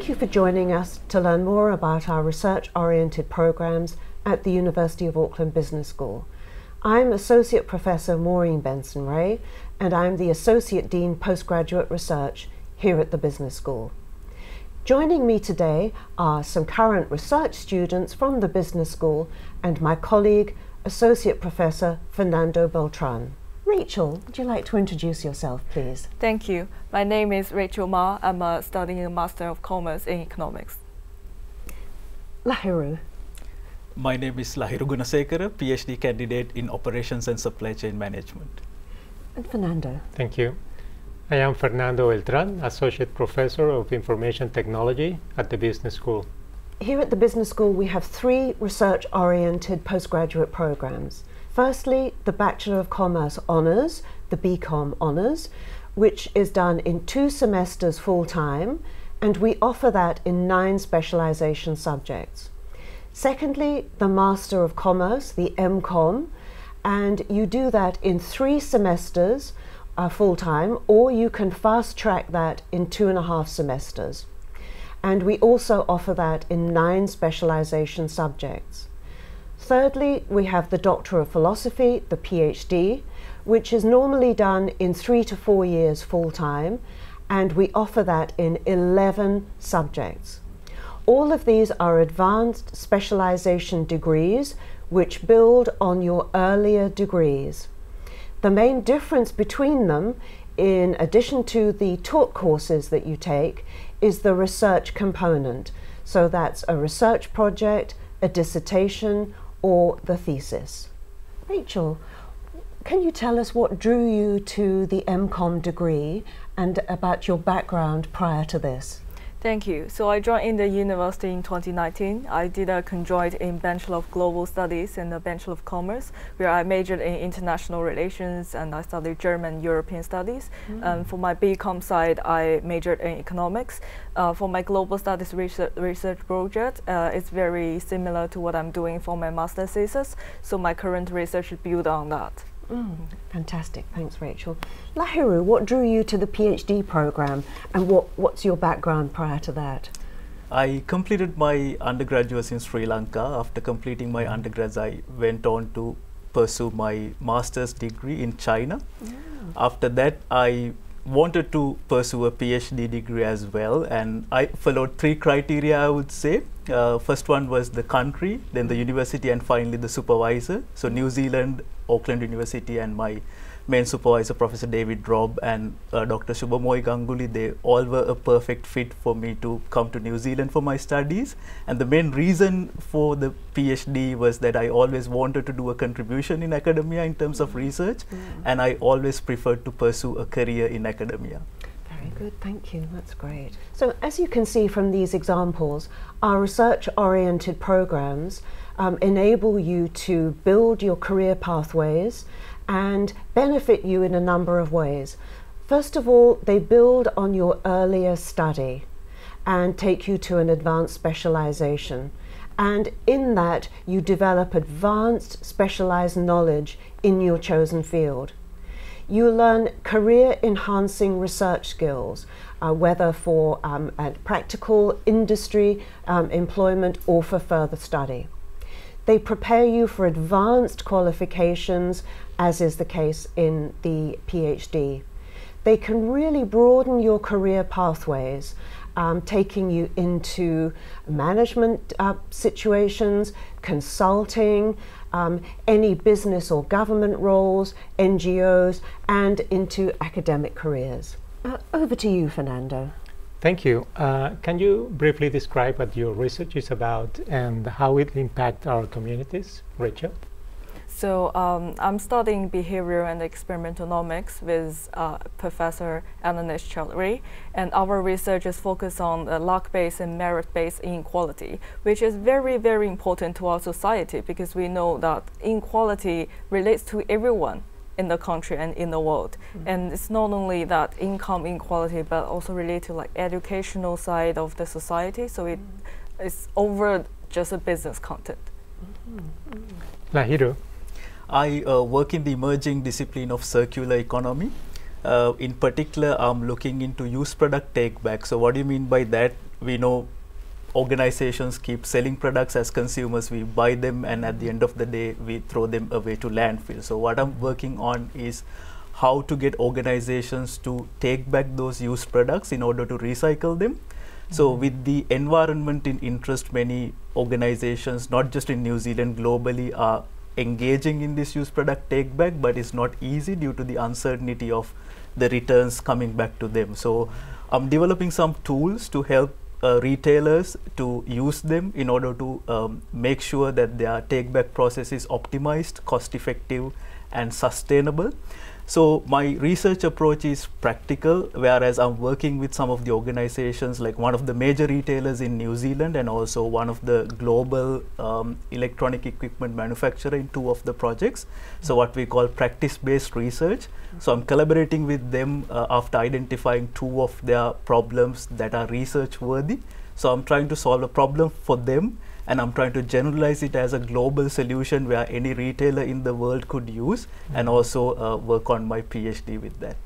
Thank you for joining us to learn more about our research-oriented programs at the University of Auckland Business School. I'm Associate Professor Maureen Benson-Rea, and I'm the Associate Dean Postgraduate Research here at the Business School. Joining me today are some current research students from the Business School and my colleague, Associate Professor Fernando Beltran. Rachel, would you like to introduce yourself, please? Thank you. My name is Rachel Ma. I'm studying a Master of Commerce in Economics. Lahiru. My name is Lahiru Gunasekara, PhD candidate in Operations and Supply Chain Management. And Fernando. Thank you. I am Fernando Beltran, Associate Professor of Information Technology at the Business School. Here at the Business School, we have 3 research-oriented postgraduate programs. Firstly, the Bachelor of Commerce Honours, the BCom Honours, which is done in 2 semesters full-time, and we offer that in 9 specialisation subjects. Secondly, the Master of Commerce, the MCom, and you do that in 3 semesters full-time, or you can fast-track that in 2.5 semesters. And we also offer that in 9 specialisation subjects. Thirdly, we have the Doctor of Philosophy, the PhD, which is normally done in 3 to 4 years full-time, and we offer that in 11 subjects. All of these are advanced specialization degrees which build on your earlier degrees. The main difference between them, in addition to the taught courses that you take, is the research component. So that's a research project, a dissertation, or the thesis. Rachel, can you tell us what drew you to the MCom degree and about your background prior to this? Thank you. So I joined in the university in 2019. I did a conjoint in Bachelor of Global Studies and a Bachelor of Commerce, where I majored in international relations and I studied German European studies. For my BCom side, I majored in economics. For my global studies research project, it's very similar to what I'm doing for my master's thesis. So my current research is built on that. Fantastic, thanks Rachel. Lahiru, what drew you to the PhD program and what's your background prior to that? I completed my undergraduates in Sri Lanka. After completing my undergrads, I went on to pursue my master's degree in China. After that, I wanted to pursue a PhD degree as well, and I followed 3 criteria, I would say. First one was the country, then the university, and finally the supervisor. So New Zealand, Auckland University, and my main supervisor, Professor David Robb and Dr. Shubhamoy Ganguly, they all were a perfect fit for me to come to New Zealand for my studies. And the main reason for the PhD was that I always wanted to do a contribution in academia in terms of research, and I always preferred to pursue a career in academia. Very good, thank you, that's great. So as you can see from these examples, our research-oriented programs enable you to build your career pathways and benefit you in a number of ways. First of all, they build on your earlier study and take you to an advanced specialization. And in that, you develop advanced specialized knowledge in your chosen field. You learn career-enhancing research skills, whether for practical industry employment or for further study. They prepare you for advanced qualifications, as is the case in the PhD. They can really broaden your career pathways, taking you into management situations, consulting, any business or government roles, NGOs, and into academic careers. Over to you, Fernando. Thank you. Can you briefly describe what your research is about and how it impacts our communities, Rachel? So I'm studying behavior and experimentonomics with Professor Ananesh Chaudhary, and our research is focused on luck-based and merit-based inequality, which is very, very important to our society because we know that inequality relates to everyone in the country and in the world. And it's not only that income inequality, but also related to like educational side of the society. So it's over just a business content. Lahiru. I work in the emerging discipline of circular economy. in particular, I'm looking into used product take back. So what do you mean by that? We know organizations keep selling products as consumers, we buy them, and at the end of the day we throw them away to landfill. So what I'm working on is how to get organizations to take back those used products in order to recycle them. So with the environment in interest, many organizations, not just in New Zealand, globally, are engaging in this used product take back, but it's not easy due to the uncertainty of the returns coming back to them. So I'm developing some tools to help retailers to use them in order to make sure that their take back process is optimized, cost effective and sustainable. So my research approach is practical, whereas I'm working with some of the organizations like one of the major retailers in New Zealand and also one of the global electronic equipment manufacturer in 2 of the projects. So what we call practice-based research. So I'm collaborating with them after identifying 2 of their problems that are research worthy. So I'm trying to solve a problem for them, and I'm trying to generalize it as a global solution where any retailer in the world could use, and also work on my PhD with that.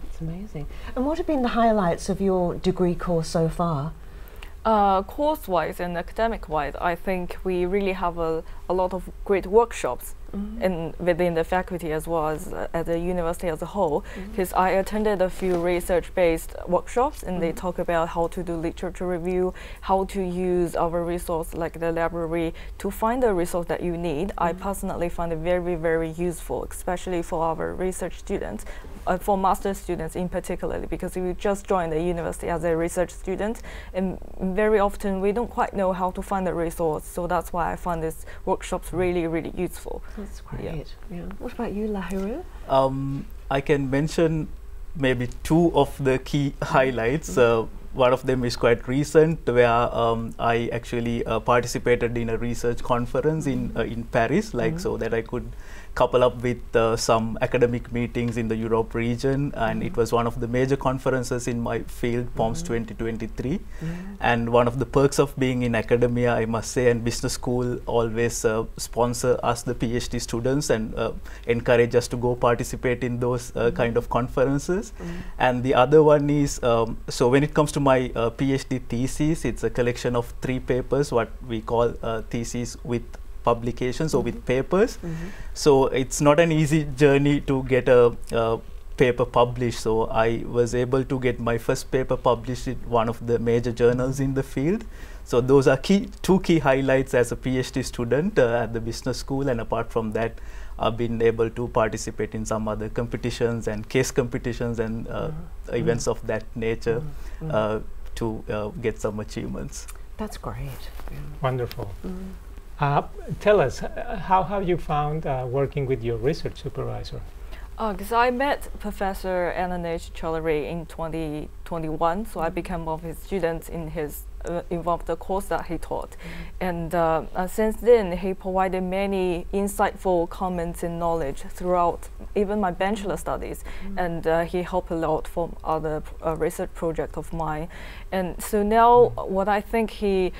That's amazing. And what have been the highlights of your degree course so far? Course-wise and academic-wise, I think we really have a lot of great workshops within the faculty as well as at the university as a whole, because I attended a few research-based workshops, and they talk about how to do literature review, how to use our resource like the library to find the resource that you need. I personally find it very, very useful, especially for our research students, for master's students in particular, because if you just join the university as a research student, and very often we don't quite know how to find the resource, so that's why I find these workshops really, really useful. That's great. Yeah. What about you, Lahiru? I can mention maybe 2 of the key highlights. One of them is quite recent, where I actually participated in a research conference in Paris, so that I could couple up with some academic meetings in the Europe region, and it was one of the major conferences in my field, POMS 2023. And one of the perks of being in academia, I must say, and business school always sponsor us, the PhD students, and encourage us to go participate in those kind of conferences. And the other one is, so when it comes to my PhD thesis, it's a collection of 3 papers, what we call thesis with publications or with papers. So it's not an easy journey to get a paper published. So I was able to get my first paper published in one of the major journals in the field. So those are 2 key highlights as a PhD student at the business school, and apart from that, I've been able to participate in some other competitions and case competitions and events of that nature to get some achievements. That's great. Yeah. Wonderful. Tell us, how have you found working with your research supervisor? Because I met Professor Ananesh Chaudhary in 2021, so I became one of his students in his involved the course that he taught. And since then, he provided many insightful comments and knowledge throughout even my bachelor studies, and he helped a lot from other research projects of mine. And so now what I think he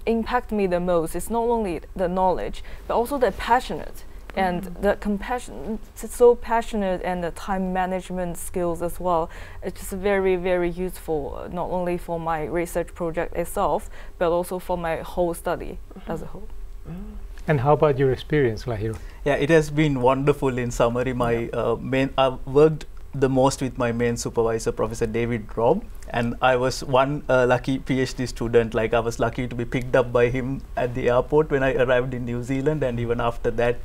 impact me the most is not only the knowledge, but also the passionate and the compassion. It's so passionate, and the time management skills as well. It's just very, very useful, not only for my research project itself, but also for my whole study as a whole. And how about your experience, Lahiru? Yeah, it has been wonderful. In summary, my I've worked the most with my main supervisor, Professor David Robb, and I was one lucky PhD student. Like, I was lucky to be picked up by him at the airport when I arrived in New Zealand, and even after that,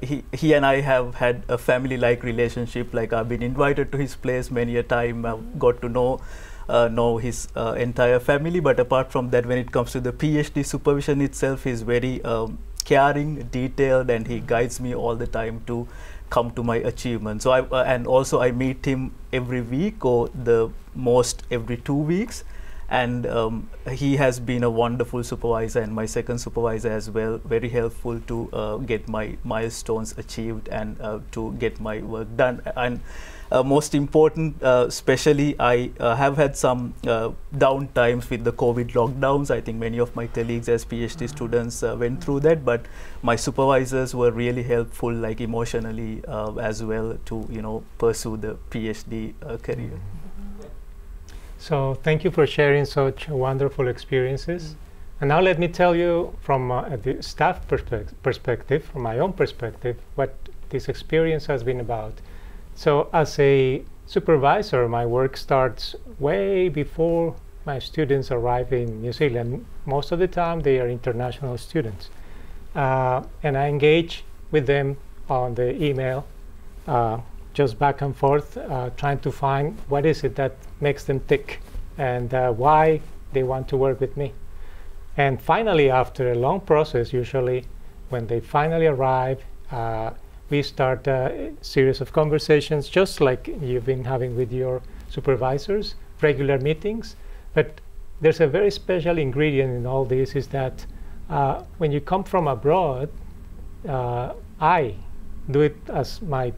he and I have had a family-like relationship. Like, I've been invited to his place many a time. I've got to know his entire family. But apart from that, when it comes to the PhD supervision itself, he's very caring, detailed, and he guides me all the time to come to my achievements. So and also I meet him every week, or the most every 2 weeks, And he has been a wonderful supervisor, and my second supervisor as well, very helpful to get my milestones achieved and to get my work done. And most important, especially I have had some down times with the COVID lockdowns. I think many of my colleagues as PhD students went through that, but my supervisors were really helpful, like emotionally as well, to pursue the PhD career. So thank you for sharing such wonderful experiences. And now let me tell you from the staff perspective, from my own perspective, what this experience has been about. So as a supervisor, my work starts way before my students arrive in New Zealand. Most of the time they are international students. And I engage with them on the email, just back and forth, trying to find what is it that makes them tick and why they want to work with me. And finally, after a long process, usually when they finally arrive, we start a series of conversations, just like you've been having with your supervisors, regular meetings. But there's a very special ingredient in all this, is that when you come from abroad, I do it as my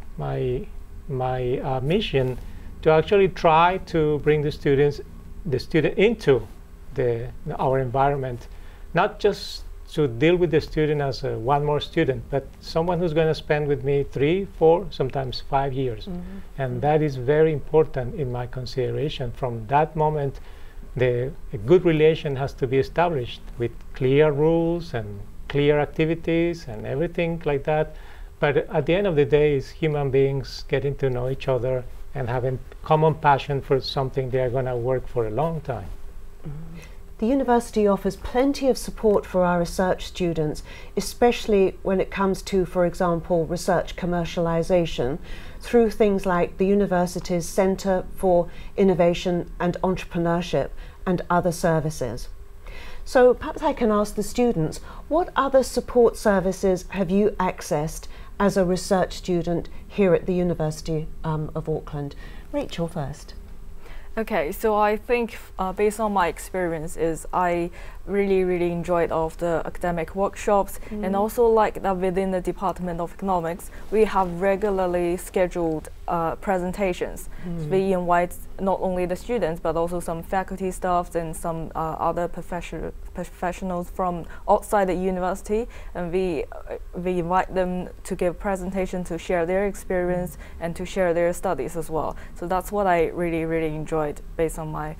mission to actually try to bring the student into our environment, not just to deal with the student as one more student, but someone who's going to spend with me 3, 4, sometimes 5 years. And that is very important in my consideration. From that moment, a good relation has to be established with clear rules and clear activities and everything like that. But at the end of the day, it's human beings getting to know each other and having common passion for something they are going to work for a long time. The university offers plenty of support for our research students, especially when it comes to, for example, research commercialization, through things like the university's Centre for Innovation and Entrepreneurship and other services. So perhaps I can ask the students, what other support services have you accessed as a research student here at the University of Auckland? Rachel first. Okay, so I think based on my experience is I really enjoyed all of the academic workshops, and also like that within the Department of Economics we have regularly scheduled presentations. So we invite not only the students but also some faculty staff and some other professionals from outside the university, and we invite them to give presentation to share their experience and to share their studies as well. So that's what I really enjoyed based on my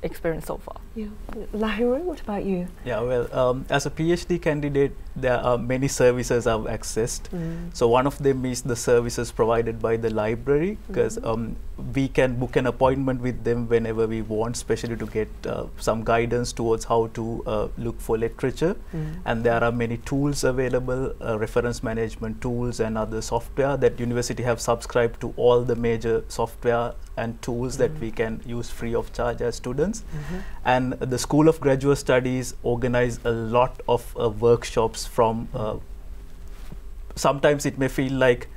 experience so far. Yeah. Lahiru, what about you? Yeah, well, as a PhD candidate, there are many services I've accessed. So one of them is the services provided by the library, because we can book an appointment with them whenever we want, especially to get some guidance towards how to look for literature. And there are many tools available, reference management tools and other software that university have subscribed to all the major software and tools that we can use free of charge as students. And the School of Graduate Studies organize a lot of workshops from, sometimes it may feel like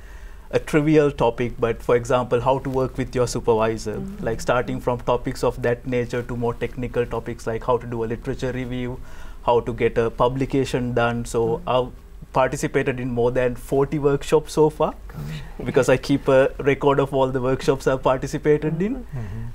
a trivial topic, but for example, how to work with your supervisor, like starting from topics of that nature to more technical topics like how to do a literature review, how to get a publication done. So I've participated in more than 40 workshops so far, because I keep a record of all the workshops I've participated in.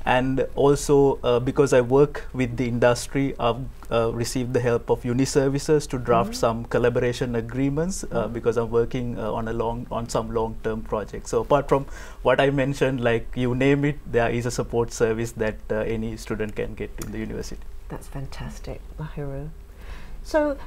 And also because I work with the industry, I've received the help of uni services to draft some collaboration agreements, because I'm working on some long-term projects. So apart from what I mentioned, like you name it, there is a support service that any student can get in the university. That's fantastic, Lahiru. So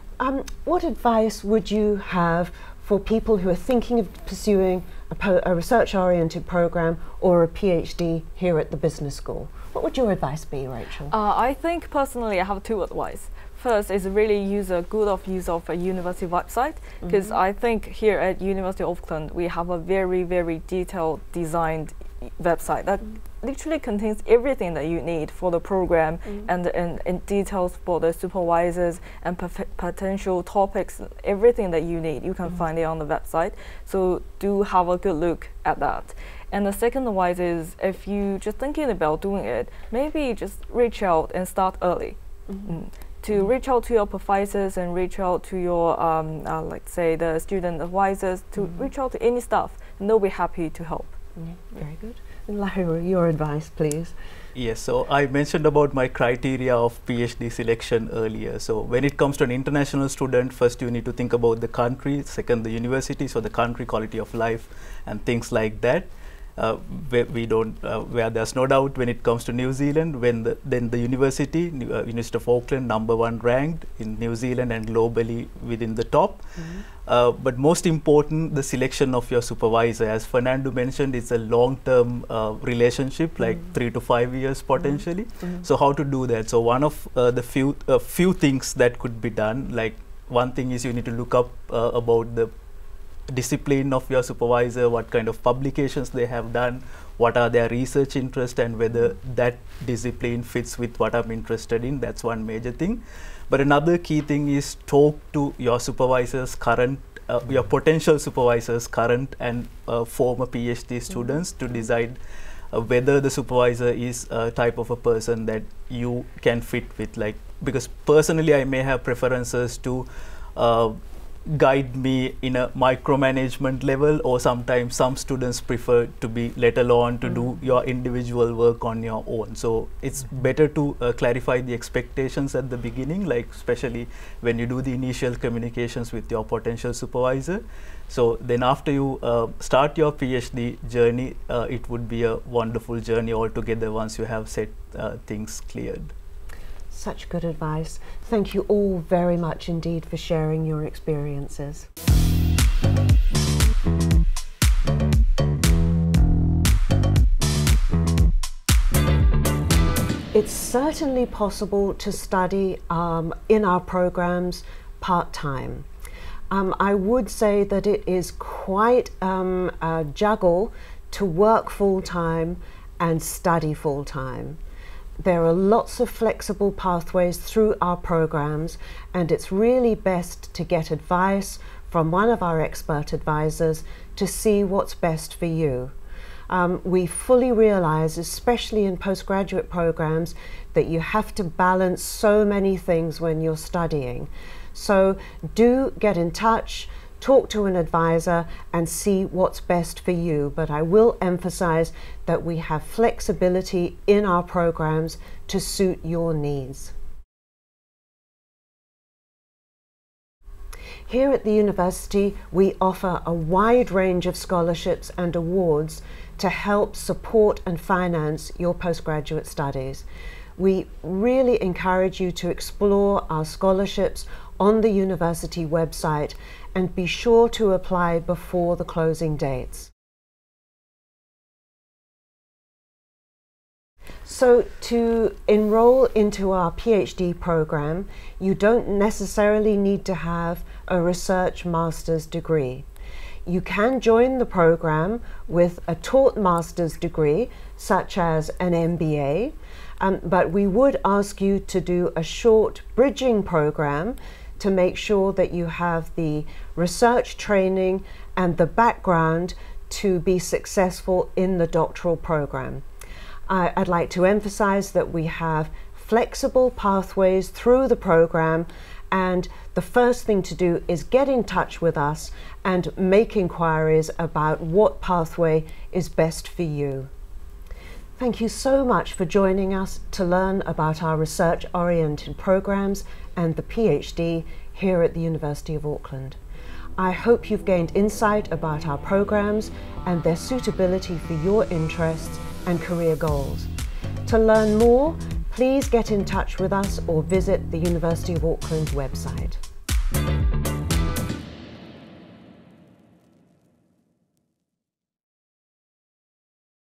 what advice would you have for people who are thinking of pursuing a research-oriented program or a PhD here at the business school? What would your advice be, Rachel? I think personally I have two advice. First is really use a university website, because I think here at University of Auckland we have a very detailed designed website that literally contains everything that you need for the program and details for the supervisors and potential topics, everything that you need. You can find it on the website. So do have a good look at that. And the second advice is, if you just thinking about doing it, maybe just reach out and start early. To reach out to your professors and reach out to your, like say, the student advisors, to reach out to any staff, and they'll be happy to help. Very good. And Lahiru, your advice, please. Yes, so I mentioned about my criteria of PhD selection earlier. So when it comes to an international student, first you need to think about the country, second the university, so the country, quality of life, and things like that. Where there's no doubt when it comes to New Zealand, then the university, University of Auckland, #1 ranked in New Zealand and globally within the top. But most important, the selection of your supervisor. As Fernando mentioned, it's a long-term relationship, like 3 to 5 years potentially. So how to do that? So one of the few things that could be done, like one thing is you need to look up about the discipline of your supervisor, what kind of publications they have done, what are their research interests, and whether that discipline fits with what I'm interested in. That's one major thing. But another key thing is talk to your supervisors, your potential supervisors, current and former PhD students, to decide whether the supervisor is a type of a person that you can fit with. Like, because personally I may have preferences to guide me in a micromanagement level, or sometimes some students prefer to be let alone to do your individual work on your own. So it's better to clarify the expectations at the beginning, like especially when you do the initial communications with your potential supervisor. So then after you start your PhD journey, it would be a wonderful journey altogether once you have set things cleared. Such good advice. Thank you all very much indeed for sharing your experiences. It's certainly possible to study in our programs part-time. I would say that it is quite a juggle to work full-time and study full-time. There are lots of flexible pathways through our programs, and it's really best to get advice from one of our expert advisors to see what's best for you. We fully realize, especially in postgraduate programs, that you have to balance so many things when you're studying. So do get in touch, talk to an advisor and see what's best for you. But I will emphasize that we have flexibility in our programs to suit your needs. Here at the university, we offer a wide range of scholarships and awards to help support and finance your postgraduate studies. We really encourage you to explore our scholarships on the university website and be sure to apply before the closing dates. So to enroll into our PhD program, you don't necessarily need to have a research master's degree. You can join the program with a taught master's degree, such as an MBA, but we would ask you to do a short bridging program to make sure that you have the research training and the background to be successful in the doctoral program. I'd like to emphasize that we have flexible pathways through the program, and the first thing to do is get in touch with us and make inquiries about what pathway is best for you. Thank you so much for joining us to learn about our research-oriented programs and the PhD here at the University of Auckland. I hope you've gained insight about our programs and their suitability for your interests and career goals. To learn more, please get in touch with us or visit the University of Auckland website.